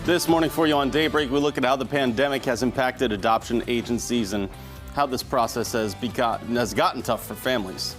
This morning for you on Daybreak, we look at how the pandemic has impacted adoption agencies and how this process has gotten tough for families.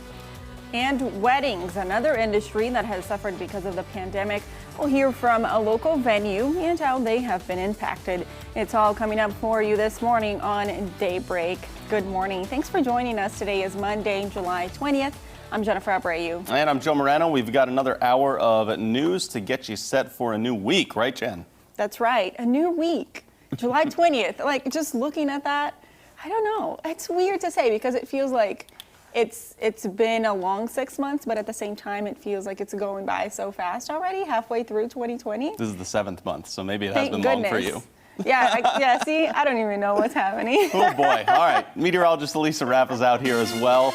And weddings, another industry that has suffered because of the pandemic. We'll hear from a local venue and how they have been impacted. It's all coming up for you this morning on Daybreak. Good morning. Thanks for joining us. Today is Monday, July 20th. I'm Jennifer Abreu. And I'm Joe Morano. We've got another hour of news to get you set for a new week, right, Jen? That's right, a new week, July 20th. Like, just looking at that, I don't know. It's weird to say because it feels like it's been a long 6 months, but at the same time, it feels like it's going by so fast already, halfway through 2020. This is the 7th month, so maybe it has been long for you. Yeah, see, I don't even know what's happening. Oh boy. All right, meteorologist Elisa Rapp is out here as well.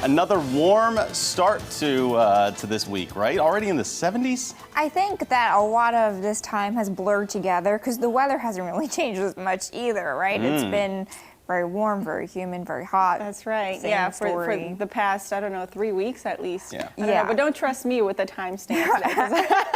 Another warm start to this week, right? Already in the 70s? I think that a lot of this time has blurred together because the weather hasn't really changed as much either, right? It's been very warm, very humid, very hot. That's right. Same yeah, story. for the past, I don't know, 3 weeks at least. Yeah. I don't know, but don't trust me with the timestamps.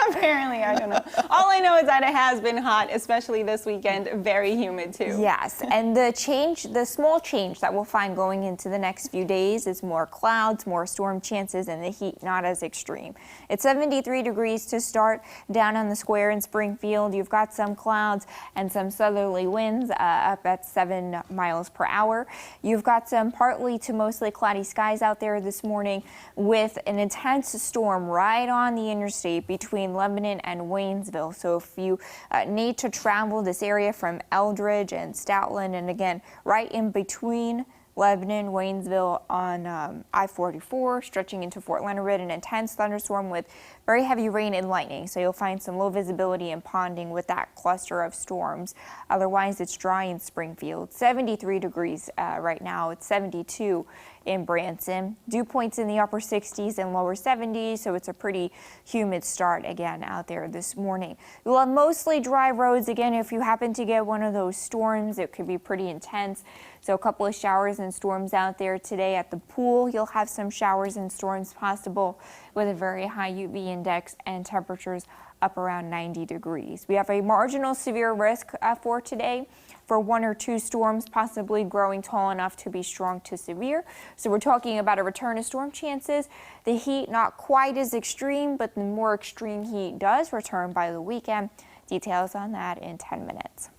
Apparently, I don't know. All I know is that it has been hot, especially this weekend. Very humid too. Yes, and the small change that we'll find going into the next few days is more clouds, more storm chances, and the heat not as extreme. It's 73 degrees to start down on the square in Springfield. You've got some clouds and some southerly winds up at 7 miles per hour. You've got some partly to mostly cloudy skies out there this morning with an intense storm right on the interstate between Lebanon and Waynesville. So if you need to travel this area from Eldridge and Stoutland, and again, right in between Lebanon, Waynesville on I-44, stretching into Fort Leonard, an intense thunderstorm with very heavy rain and lightning. So you'll find some low visibility and ponding with that cluster of storms. Otherwise, it's dry in Springfield. 73 degrees right now. It's 72 in Branson. Dew points in the upper 60s and lower 70s, so it's a pretty humid start again out there this morning. You'll have mostly dry roads again. If you happen to get one of those storms, it could be pretty intense. So a couple of showers and storms out there today at the pool. You'll have some showers and storms possible with a very high UV index and temperatures up around 90 degrees. We have a marginal severe risk for today for 1 or 2 storms possibly growing tall enough to be strong to severe. So we're talking about a return of storm chances. The heat not quite as extreme, but the more extreme heat does return by the weekend. Details on that in 10 minutes.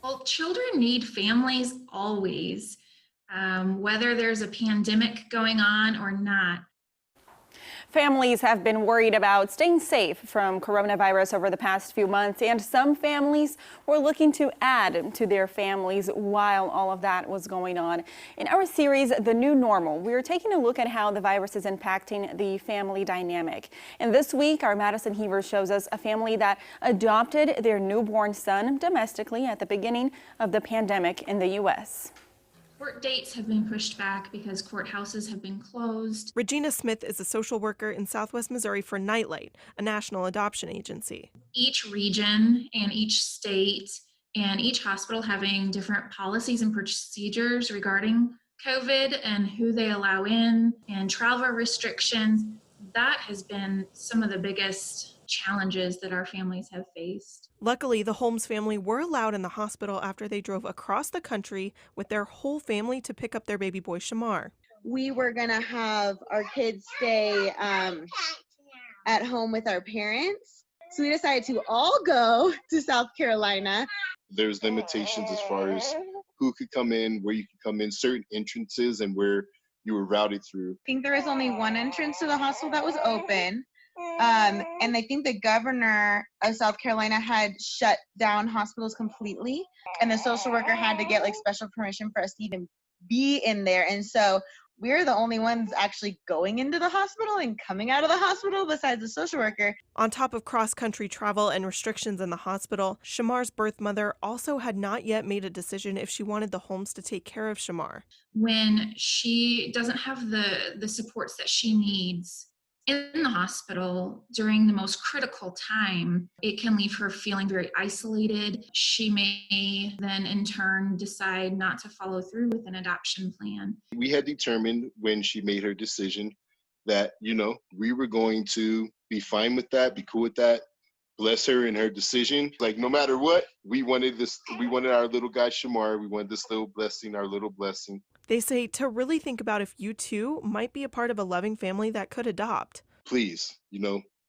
Well, children need families always, whether there's a pandemic going on or not. Families have been worried about staying safe from coronavirus over the past few months, and some families were looking to add to their families while all of that was going on. In our series, The New Normal, we're taking a look at how the virus is impacting the family dynamic. And this week, our Madison Heaver shows us a family that adopted their newborn son domestically at the beginning of the pandemic in the U.S. Court dates have been pushed back because courthouses have been closed. Regina Smith is a social worker in Southwest Missouri for Nightlight, a national adoption agency. Each region and each state and each hospital having different policies and procedures regarding COVID and who they allow in and travel restrictions. That has been some of the biggest challenges that our families have faced. Luckily, the Holmes family were allowed in the hospital after they drove across the country with their whole family to pick up their baby boy, Shamar. We were going to have our kids stay at home with our parents. So we decided to all go to South Carolina. There's limitations as far as who could come in, where you could come in, certain entrances and where you were routed through. I think there was only one entrance to the hospital that was open. And I think the governor of South Carolina had shut down hospitals completely. And the social worker had to get like special permission for us to even be in there. And so we're the only ones actually going into the hospital and coming out of the hospital besides the social worker. On top of cross-country travel and restrictions in the hospital, Shamar's birth mother also had not yet made a decision if she wanted the Holmes to take care of Shamar. When she doesn't have the supports that she needs in the hospital during the most critical time, it can leave her feeling very isolated. She may then in turn decide not to follow through with an adoption plan. We had determined when she made her decision that, we were going to be fine with that, be cool with that, bless her in her decision. Like, no matter what, we wanted our little guy Shamar. We wanted this little blessing, our little blessing. They say to really think about if you too might be a part of a loving family that could adopt. Please,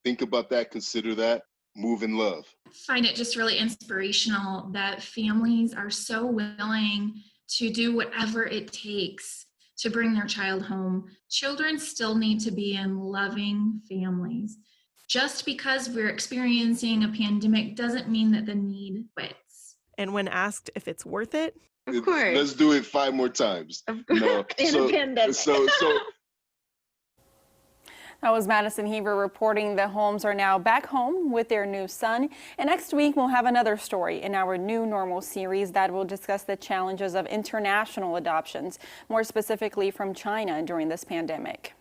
think about that, consider that, move in love. Find it just really inspirational that families are so willing to do whatever it takes to bring their child home. Children still need to be in loving families. Just because we're experiencing a pandemic doesn't mean that the need quits. And when asked if it's worth it, Of course. Let's do it 5 more times. Of course. In a pandemic. So That was Madison Heaver reporting the Holmes are now back home with their new son. And next week, we'll have another story in our New Normal series that will discuss the challenges of international adoptions, more specifically from China during this pandemic.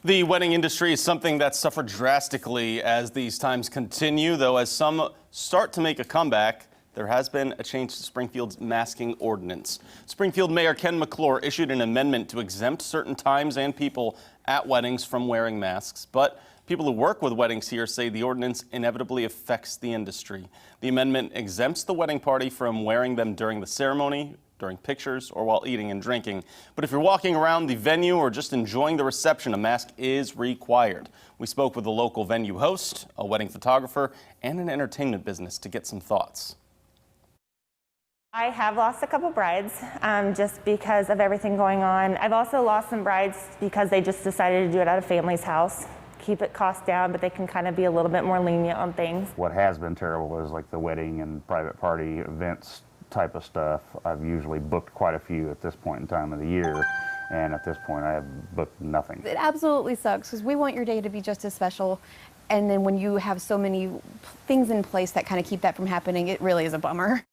The wedding industry is something that suffered drastically as these times continue, though as some start to make a comeback, there has been a change to Springfield's masking ordinance. Springfield Mayor Ken McClure issued an amendment to exempt certain times and people at weddings from wearing masks, but people who work with weddings here say the ordinance inevitably affects the industry. The amendment exempts the wedding party from wearing them during the ceremony, during pictures, or while eating and drinking. But if you're walking around the venue or just enjoying the reception, a mask is required. We spoke with a local venue host, a wedding photographer, and an entertainment business to get some thoughts. I have lost a couple brides just because of everything going on. I've also lost some brides because they just decided to do it at a family's house, keep it cost down, but they can kind of be a little bit more lenient on things. What has been terrible is like the wedding and private party events type of stuff. I've usually booked quite a few at this point in time of the year, and at this point I have booked nothing. It absolutely sucks because we want your day to be just as special, and then when you have so many things in place that kind of keep that from happening, it really is a bummer.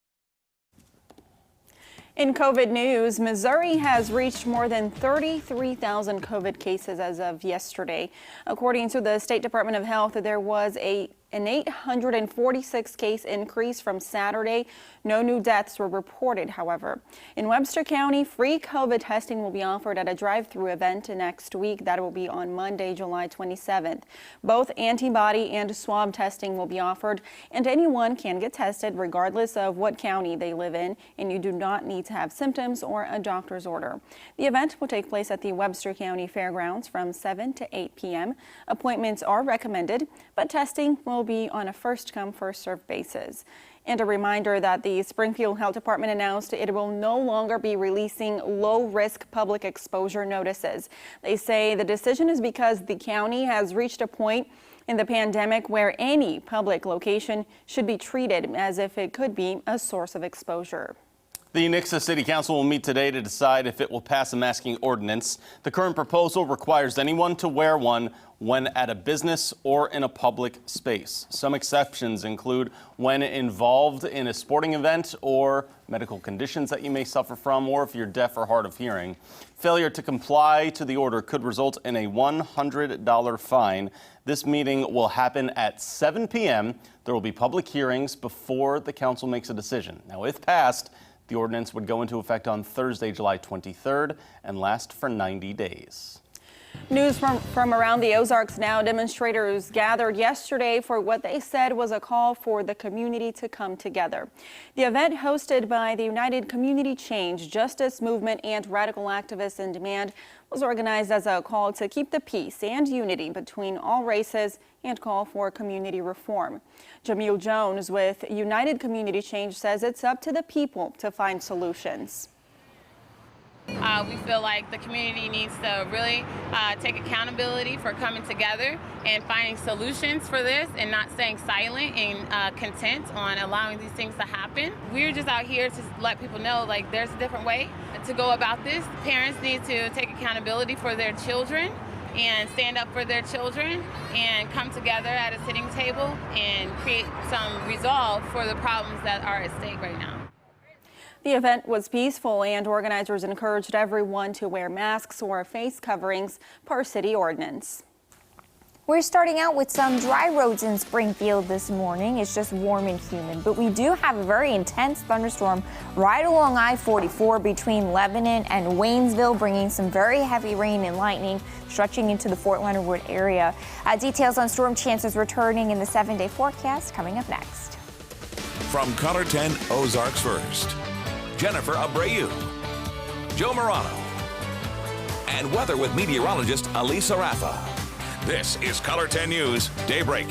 In COVID news, Missouri has reached more than 33,000 COVID cases as of yesterday. According to the State Department of Health, there was an 846 case increase from Saturday. No new deaths were reported, however. In Webster County, free COVID testing will be offered at a drive-through event next week. That will be on Monday, July 27th. Both antibody and swab testing will be offered, and anyone can get tested regardless of what county they live in, and you do not need to have symptoms or a doctor's order. The event will take place at the Webster County Fairgrounds from 7 to 8 p.m. Appointments are recommended, but testing will be on a first-come, first-served basis. And a reminder that the Springfield Health Department announced it will no longer be releasing low-risk public exposure notices. They say the decision is because the county has reached a point in the pandemic where any public location should be treated as if it could be a source of exposure. The Nixa City Council will meet today to decide if it will pass a masking ordinance. The current proposal requires anyone to wear one when at a business or in a public space. Some exceptions include when involved in a sporting event or medical conditions that you may suffer from, or if you're deaf or hard of hearing. Failure to comply to the order could result in a $100 fine. This meeting will happen at 7 p.m. There will be public hearings before the council makes a decision. Now, if passed, the ordinance would go into effect on Thursday, July 23rd and last for 90 days. News from around the Ozarks now. Demonstrators gathered yesterday for what they said was a call for the community to come together. The event, hosted by the United Community Change, Justice Movement, and Radical Activists in Demand, was organized as a call to keep the peace and unity between all races and call for community reform. JAMILLE Jones with United Community Change says it's up to the people to find solutions. We feel like the community needs to really take accountability for coming together and finding solutions for this and not staying silent and content on allowing these things to happen. We're just out here to let people know, like, there's a different way to go about this. Parents need to take accountability for their children and stand up for their children and come together at a sitting table and create some resolve for the problems that are at stake right now. The event was peaceful, and organizers encouraged everyone to wear masks or face coverings per city ordinance. We're starting out with some dry roads in Springfield this morning. It's just warm and humid, but we do have a very intense thunderstorm right along I-44 between Lebanon and Waynesville, bringing some very heavy rain and lightning stretching into the Fort Leonard Wood area. Details on storm chances returning in the 7-day forecast coming up next. From Color 10 Ozarks First, Jennifer Abreu, Joe Morano, and weather with meteorologist Alisa Rafa. This is Color 10 News Daybreak.